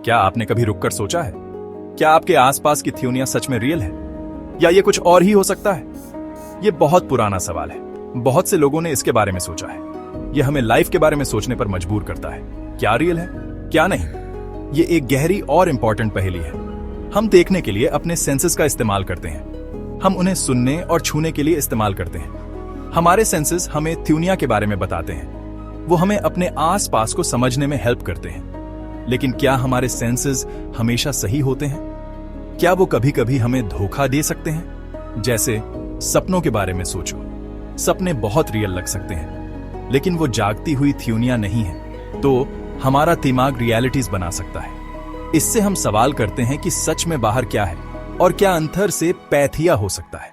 क्या आपने कभी रुककर सोचा है, क्या आपके आसपास की थ्योरियां सच में रियल है या ये कुछ और ही हो सकता है? ये बहुत पुराना सवाल है। बहुत से लोगों ने इसके बारे में सोचा है। यह हमें लाइफ के बारे में सोचने पर मजबूर करता है। क्या रियल है, क्या नहीं? ये एक गहरी और इंपॉर्टेंट पहेली है। हम देखने के लिए अपने सेंसेस का इस्तेमाल करते हैं। हम उन्हें सुनने और छूने के लिए इस्तेमाल करते हैं। हमारे सेंसेस हमें थ्योरियां के बारे में बताते हैं। वो हमें अपने आसपास को समझने में हेल्प करते हैं। लेकिन क्या हमारे सेंसेस हमेशा सही होते हैं? क्या वो कभी कभी हमें धोखा दे सकते हैं? जैसे सपनों के बारे में सोचो। सपने बहुत रियल लग सकते हैं, लेकिन वो जागती हुई थ्योरियां नहीं है। तो हमारा दिमाग रियलिटीज बना सकता है। इससे हम सवाल करते हैं कि सच में बाहर क्या है और क्या अंतर से पैथिया हो सकता है।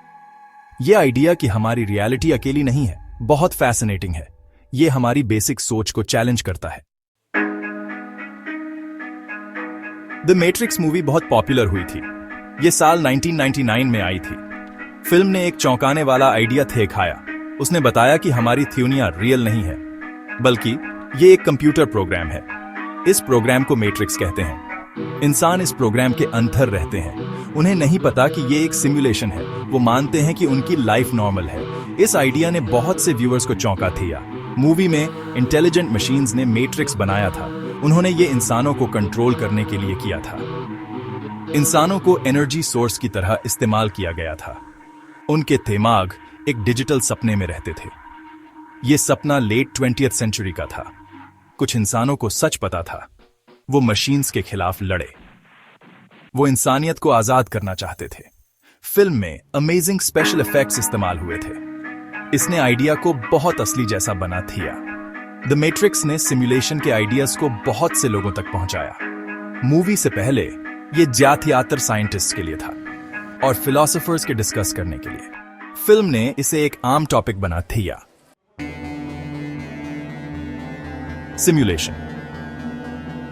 यह आइडिया कि हमारी रियलिटी अकेली नहीं है बहुत फैसिनेटिंग है। यह हमारी बेसिक सोच को चैलेंज करता है। द मैट्रिक्स मूवी बहुत पॉपुलर हुई थी। यह साल 1999 में आई थी। फिल्म ने एक चौंकाने वाला आइडिया दिखाया। उसने बताया कि हमारी थ्योरियां रियल नहीं है, बल्कि ये एक कंप्यूटर प्रोग्राम है। इस प्रोग्राम को मैट्रिक्स कहते हैं। इंसान इस प्रोग्राम के अंदर रहते हैं। उन्हें नहीं पता कि ये एक सिमुलेशन है। वो मानते हैं कि उनकी लाइफ नॉर्मल है। इस आइडिया ने बहुत से व्यूअर्स को चौंका दिया। मूवी में इंटेलिजेंट मशीन्स ने मैट्रिक्स बनाया था। उन्होंने ये इंसानों को कंट्रोल करने के लिए किया था। इंसानों को एनर्जी सोर्स की तरह इस्तेमाल किया गया था। उनके दिमाग एक डिजिटल सपने में रहते थे। यह सपना लेट 20th सेंचुरी का था। कुछ इंसानों को सच पता था। वो मशीन्स के खिलाफ लड़े। वो इंसानियत को आजाद करना चाहते थे। फिल्म में अमेजिंग स्पेशल इफेक्ट्स इस्तेमाल हुए थे। इसने आइडिया को बहुत असली जैसा बना दिया। द मैट्रिक्स ने सिमुलेशन के आइडियाज को बहुत से लोगों तक पहुंचाया। मूवी से पहले यह ज्यादातर साइंटिस्ट के लिए था और फिलोसोफर्स के डिस्कस करने के लिए। फिल्म ने इसे एक आम टॉपिक बना दिया। सिमुलेशन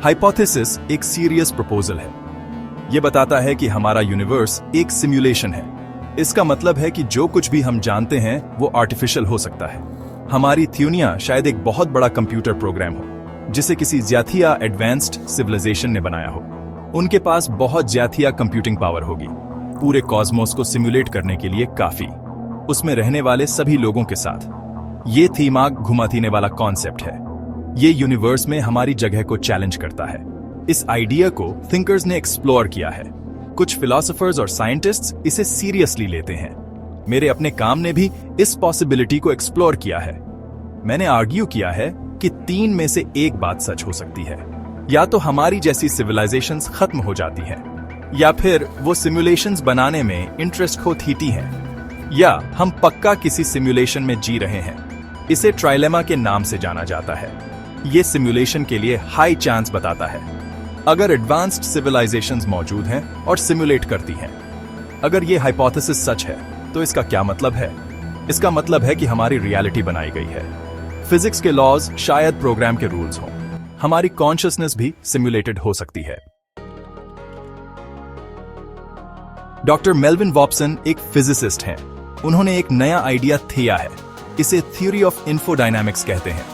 हाइपोथेसिस एक सीरियस प्रपोजल है। यह बताता है कि हमारा यूनिवर्स एक सिमुलेशन है। इसका मतलब है कि जो कुछ भी हम जानते हैं वो आर्टिफिशियल हो सकता है। हमारी थ्योरियां शायद एक बहुत बड़ा कंप्यूटर प्रोग्राम हो, जिसे किसी ज्यादा एडवांस्ड सिविलाइजेशन ने बनाया हो। उनके पास बहुत ज्यादा कंप्यूटिंग पावर होगी, पूरे कॉस्मोस को सिमुलेट करने के लिए काफी। उसमें रहने वाले सभी लोगों के साथ। ये दिमाग घुमाने वाला कॉन्सेप्ट है। ये यूनिवर्स में हमारी जगह को चैलेंज करता है। इस आइडिया को थिंकर्स ने एक्सप्लोर किया है। कुछ फिलोसोफर्स और साइंटिस्ट्स इसे सीरियसली लेते हैं। मेरे अपने काम ने भी इस पॉसिबिलिटी को एक्सप्लोर किया है। मैंने आर्ग्यू किया है कि 3 में से एक बात सच हो सकती है। या तो हमारी जैसी सिविलाइजेशंस खत्म हो जाती हैं, या फिर वो सिमुलेशंस बनाने में इंटरेस्ट खो देती हैं, या हम पक्का किसी सिमुलेशन में जी रहे हैं। इसे ट्राइलेमा के नाम से जाना जाता है। ये सिमुलेशन के लिए हाई चांस बताता है। अगर एडवांस्ड सिविलाइजेशंस मौजूद हैं और सिमुलेट करती हैं। अगर ये हाइपोथेसिस सच है तो इसका क्या मतलब है? इसका मतलब है कि हमारी रियलिटी बनाई गई है। फिजिक्स के लॉज शायद प्रोग्राम के रूल्स हों। हमारी कॉन्शियसनेस भी सिमुलेटेड हो सकती है। डॉक्टर मेल्विन वॉब्सन एक फिजिसिस्ट हैं। उन्होंने एक नया आइडिया दिया है। इसे थ्योरी ऑफ इंफोडायनामिक्स कहते हैं।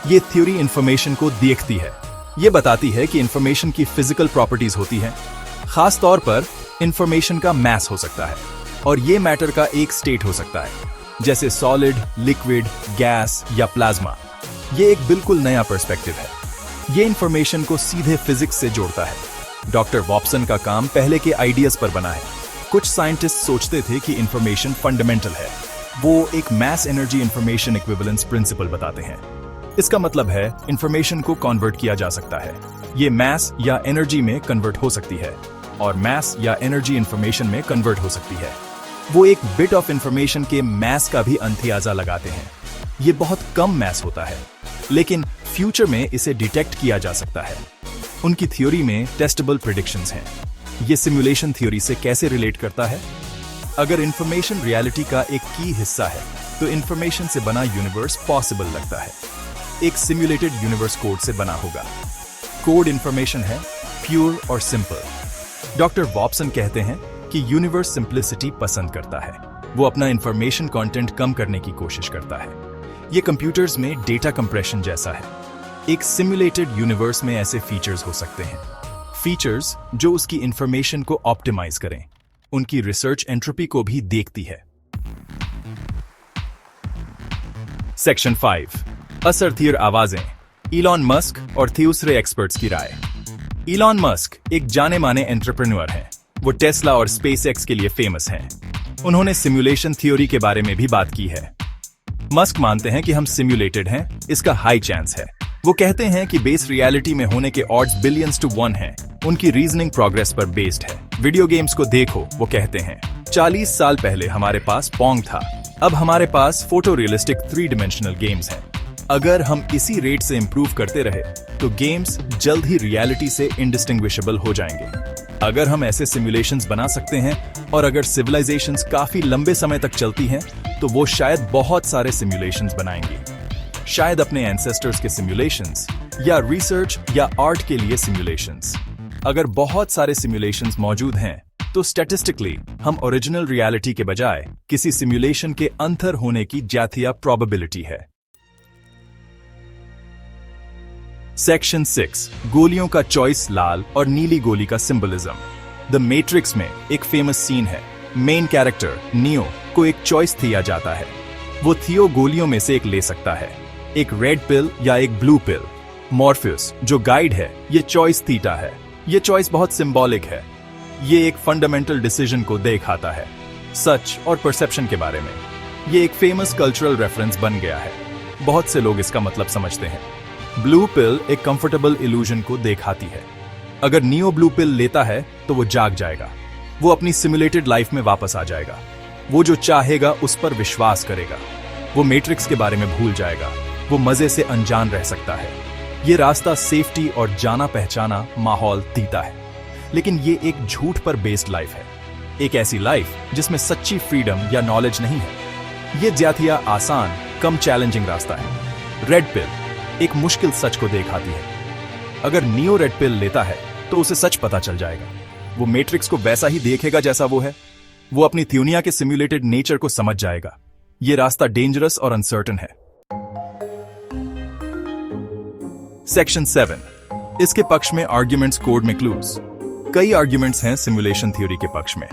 ये थ्योरी इंफॉर्मेशन को देखती है। ये बताती है कि इंफॉर्मेशन की फिजिकल प्रॉपर्टीज होती हैं। खास तौर पर इंफॉर्मेशन का मास हो सकता है और ये मैटर का एक स्टेट हो सकता है, जैसे सॉलिड, लिक्विड, गैस या प्लाज्मा। ये एक बिल्कुल नया पर्सपेक्टिव है। ये इंफॉर्मेशन को सीधे फिजिक्स से जोड़ता है। डॉक्टर वॉब्सन का काम पहले के आइडियाज पर बना है। कुछ साइंटिस्ट सोचते थे कि इंफॉर्मेशन फंडामेंटल है। वो एक mass energy information equivalence principle बताते हैं। इसका मतलब है इंफॉर्मेशन को कन्वर्ट किया जा सकता है। ये मैस या एनर्जी में कन्वर्ट हो सकती है और मैस या एनर्जी इंफॉर्मेशन में कन्वर्ट हो सकती है। वो एक बिट ऑफ इंफॉर्मेशन के मैस का भी अंदाजा लगाते हैं। ये बहुत कम मैस होता है, लेकिन फ्यूचर में इसे डिटेक्ट किया जा सकता है। उनकी थ्योरी में टेस्टेबल प्रेडिक्शंस हैं। ये सिमुलेशन थ्योरी से कैसे रिलेट करता है? अगर इंफॉर्मेशन रियलिटी का एक की हिस्सा है तो इंफॉर्मेशन से बना यूनिवर्स पॉसिबल लगता है। एक सिमुलेटेड यूनिवर्स कोड से बना होगा। कोड इंफॉर्मेशन है, प्योर और सिंपल। डॉक्टर वॉब्सन कहते हैं कि यूनिवर्स सिंप्लिसिटी पसंद करता है। वो अपना इंफॉर्मेशन कंटेंट कम करने की कोशिश करता है। ये कंप्यूटर्स में डेटा कंप्रेशन जैसा है। एक सिमुलेटेड यूनिवर्स में ऐसे फीचर्स हो सकते हैं। फीचर्स जो उसकी इंफॉर्मेशन को ऑप्टिमाइज करें, उनकी रिसर्च एंट्रोपी को भी देखती है। सेक्शन 5, असरथियर आवाजें, इलॉन मस्क और दूसरे एक्सपर्ट्स की राय। इलॉन मस्क एक जाने माने एंटरप्रेन्योर हैं। वो टेस्ला और स्पेसएक्स के लिए फेमस हैं। उन्होंने सिमुलेशन थ्योरी के बारे में भी बात की है। मस्क मानते हैं कि हम सिम्युलेटेड हैं, इसका हाई चांस है। वो कहते हैं कि बेस रियलिटी में होने के ऑड्स बिलियंस टू 1 हैं। उनकी रीजनिंग प्रोग्रेस पर बेस्ड है। वीडियो गेम्स को देखो, वो कहते हैं 40 साल पहले हमारे पास पोंग था, अब हमारे पास फोटो रियलिस्टिक 3 डायमेंशनल गेम्स हैं। अगर हम इसी रेट से इंप्रूव करते रहे तो गेम्स जल्द ही रियलिटी से इंडिस्टिंग्विशेबल हो जाएंगे। अगर हम ऐसे सिमुलेशंस बना सकते हैं और अगर सिविलाइजेशंस काफी लंबे समय तक चलती हैं तो वो शायद बहुत सारे सिमुलेशंस बनाएंगी। शायद अपने एंसेस्टर्स के सिमुलेशंस या रिसर्च या आर्ट के लिए सिमुलेशंस। अगर बहुत सारे सिमुलेशंस मौजूद हैं तो स्टैटिस्टिकली हम ओरिजिनल रियलिटी के बजाय किसी सिमुलेशन के अंतर होने की ज्यादा प्रोबेबिलिटी है। सेक्शन 6, गोलियों का चॉइस, लाल और नीली गोली का सिंबलिज्म। द मैट्रिक्स में एक फेमस सीन है। मेन कैरेक्टर नियो को एक चॉइस दिया जाता है। वो थियो गोलियों में से एक ले सकता है, एक रेड पिल या एक ब्लू पिल। मॉर्फियस जो गाइड है, ये चॉइस थीटा है। ये चॉइस बहुत सिंबॉलिक है। ये एक फंडामेंटल डिसीजन को दिखाता है, सच और परसेप्शन के बारे में। ये एक फेमस कल्चरल रेफरेंस बन गया है। बहुत से लोग इसका मतलब समझते हैं। ब्लू पिल एक कंफर्टेबल इल्यूजन को दिखाती है। अगर नियो ब्लू पिल लेता है तो वो जाग जाएगा, वो अपनी सिमुलेटेड लाइफ में वापस आ जाएगा। वो जो चाहेगा उस पर विश्वास करेगा। वो मैट्रिक्स के बारे में भूल जाएगा। वो मजे से अनजान रह सकता है। ये रास्ता सेफ्टी और जाना पहचाना माहौल देता है। लेकिन ये एक झूठ पर बेस्ड लाइफ है, एक ऐसी लाइफ जिसमें सच्ची फ्रीडम या नॉलेज नहीं है। ये ज्यादा आसान, कम चैलेंजिंग रास्ता है। रेड पिल एक मुश्किल सच को दिखाती है। अगर नियो रेड पिल लेता है तो उसे सच पता चल जाएगा। वो मैट्रिक्स को वैसा ही देखेगा जैसा वो है। वो अपनी थ्योनिया के सिम्युलेटेड नेचर को समझ जाएगा। ये रास्ता डेंजरस और अनसर्टन है। सेक्शन 7, इसके पक्ष में आर्ग्यूमेंट्स, कोड में क्लूज। कई आर्ग्यूमेंट्स हैं सिमुलेशन थ्योरी के पक्ष में।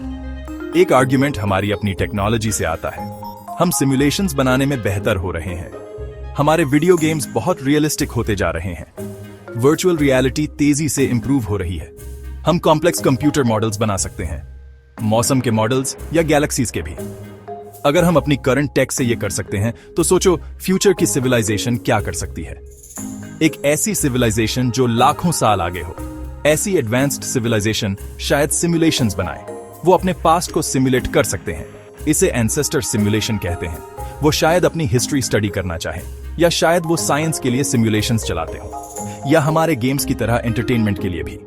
एक आर्ग्यूमेंट हमारी अपनी टेक्नोलॉजी से आता है। हम सिमुलेशंस बनाने में बेहतर हो रहे हैं। हमारे वीडियो गेम्स बहुत रियलिस्टिक होते जा रहे हैं। वर्चुअल रियलिटी तेजी से इंप्रूव हो रही है। हम कॉम्प्लेक्स कंप्यूटर मॉडल्स बना सकते हैं, मौसम के मॉडल्स या गैलेक्सीज के भी। अगर हम अपनी करंट टेक से ये कर सकते हैं तो सोचो फ्यूचर की सिविलाइजेशन क्या कर सकती है। एक ऐसी सिविलाइजेशन जो लाखों साल आगे हो। ऐसी एडवांस्ड सिविलाइजेशन शायद सिमुलेशंस बनाए। वो अपने पास्ट को सिमुलेट कर सकते हैं। इसे एंसेस्टर सिमुलेशन कहते हैं। वो शायद अपनी हिस्ट्री स्टडी करना चाहें, या शायद वो साइंस के लिए सिमुलेशंस चलाते हो, या हमारे गेम्स की तरह एंटरटेनमेंट के लिए भी।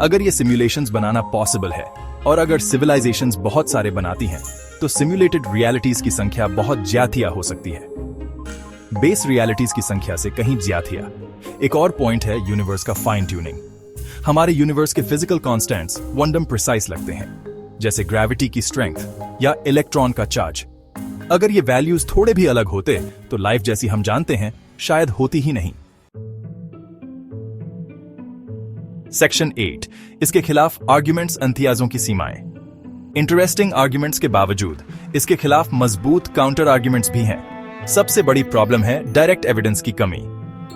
अगर ये सिमुलेशंस बनाना पॉसिबल है और अगर सिविलाइजेशंस बहुत सारे बनाती हैं तो सिमुलेटेड रियलिटीज की संख्या बहुत ज्यादा हो सकती है, बेस रियलिटीज की संख्या से कहीं ज्यादा। एक और पॉइंट है यूनिवर्स का फाइन ट्यूनिंग। हमारे यूनिवर्स के फिजिकल कांस्टेंट्स वनडम प्रिसाइज लगते हैं, जैसे ग्रेविटी की स्ट्रेंथ या इलेक्ट्रॉन का चार्ज। अगर ये वैल्यूज थोड़े भी अलग होते तो लाइफ जैसी हम जानते हैं शायद होती ही नहीं। सेक्शन 8, इसके खिलाफ आर्ग्यूमेंट्स, अंतियाजों की सीमाएं। इंटरेस्टिंग आर्ग्यूमेंट्स के बावजूद इसके खिलाफ मजबूत काउंटर आर्ग्यूमेंट्स भी हैं। सबसे बड़ी प्रॉब्लम है डायरेक्ट एविडेंस की कमी।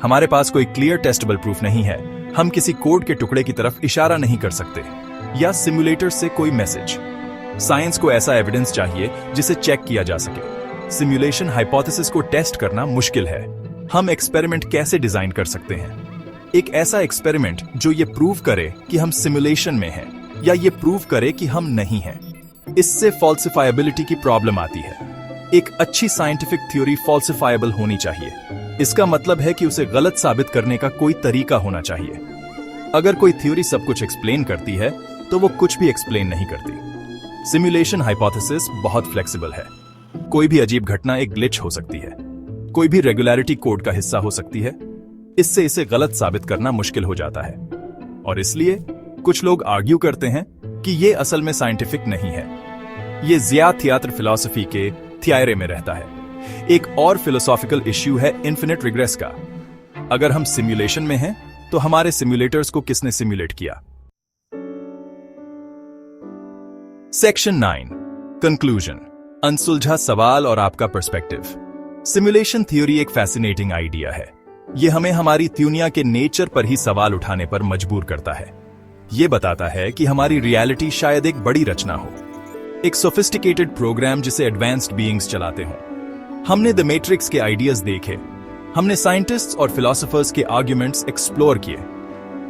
हमारे पास कोई क्लियर टेस्टेबल प्रूफ नहीं है। हम किसी कोड के टुकड़े की तरफ इशारा नहीं कर सकते या सिमुलेटर से कोई मैसेज। साइंस को ऐसा एविडेंस चाहिए जिसे चेक किया जा सके। सिमुलेशन हाइपोथेसिस को टेस्ट करना मुश्किल है। हम एक्सपेरिमेंट कैसे डिजाइन कर सकते हैं? एक ऐसा एक्सपेरिमेंट जो ये प्रूव करे कि हम सिमुलेशन में हैं या ये प्रूव करे कि हम नहीं हैं। इससे फॉल्सिफाइबिलिटी की प्रॉब्लम आती है। एक अच्छी साइंटिफिक थ्योरी फॉल्सिफाइबल होनी चाहिए। इसका मतलब है कि उसे गलत साबित करने का कोई तरीका होना चाहिए। अगर कोई थ्योरी सब कुछ एक्सप्लेन करती है तो वो कुछ भी एक्सप्लेन नहीं करती। सिमुलेशन हाइपोथेसिस बहुत फ्लेक्सिबल है। कोई भी अजीब घटना एक ग्लिच हो सकती है, कोई भी रेगुलरिटी कोड का हिस्सा हो सकती है। इससे इसे गलत साबित करना मुश्किल हो जाता है और इसलिए कुछ लोग आर्ग्यू करते हैं कि ये असल में साइंटिफिक नहीं है। ये ज़िया थियात्र फिलॉसफी के थियरी में रहता है। एक और फिलोसॉफिकल इश्यू है इन्फिनिट रिग्रेस का। अगर हम सिमुलेशन में हैं तो हमारे सिमुलेटर्स को किसने सिमुलेट किया? सेक्शन 9 कंक्लूजन, अनसुलझा सवाल और आपका पर्सपेक्टिव। सिमुलेशन थ्योरी एक फैसिनेटिंग आइडिया है। यह हमें हमारी दुनिया के नेचर पर ही सवाल उठाने पर मजबूर करता है। यह बताता है कि हमारी रियलिटी शायद एक बड़ी रचना हो, एक सोफिस्टिकेटेड प्रोग्राम जिसे एडवांस्ड बीइंग्स चलाते हों। हमने द मैट्रिक्स के आइडियाज देखे, हमने साइंटिस्ट्स और फिलोसोफर्स के आर्ग्यूमेंट्स एक्सप्लोर किए,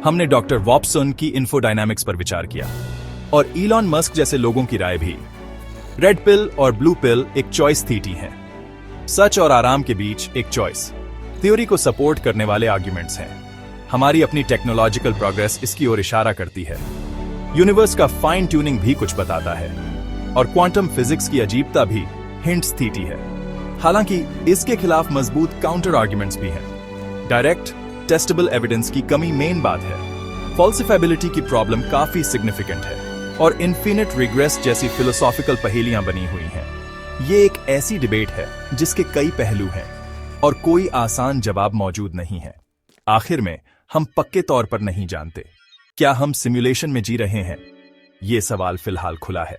हमने डॉक्टर वॉप्सन की इन्फोडायनामिक्स पर विचार किया और इलॉन मस्क जैसे लोगों की राय भी। रेड पिल और ब्लू पिल एक चॉइस थीटी है, सच और आराम के बीच एक चॉइस। थ्योरी को सपोर्ट करने वाले आर्ग्यूमेंट्स हैं। हमारी अपनी टेक्नोलॉजिकल प्रोग्रेस इसकी ओर इशारा करती है। यूनिवर्स का फाइन ट्यूनिंग भी कुछ बताता है और क्वांटम फिजिक्स की अजीबता भी हिंट्स थीटी है। हालांकि इसके खिलाफ मजबूत काउंटर आर्ग्यूमेंट्स भी हैं। डायरेक्ट टेस्टेबल एविडेंस की कमी मेन बात है। फॉल्सिफेबिलिटी की प्रॉब्लम काफी सिग्निफिकेंट है और इन्फिनिट रिग्रेस जैसी फिलोसॉफिकल पहेलियां बनी हुई हैं। ये एक ऐसी डिबेट है जिसके कई पहलू हैं और कोई आसान जवाब मौजूद नहीं है। आखिर में हम पक्के तौर पर नहीं जानते क्या हम सिमुलेशन में जी रहे हैं। ये सवाल फिलहाल खुला है।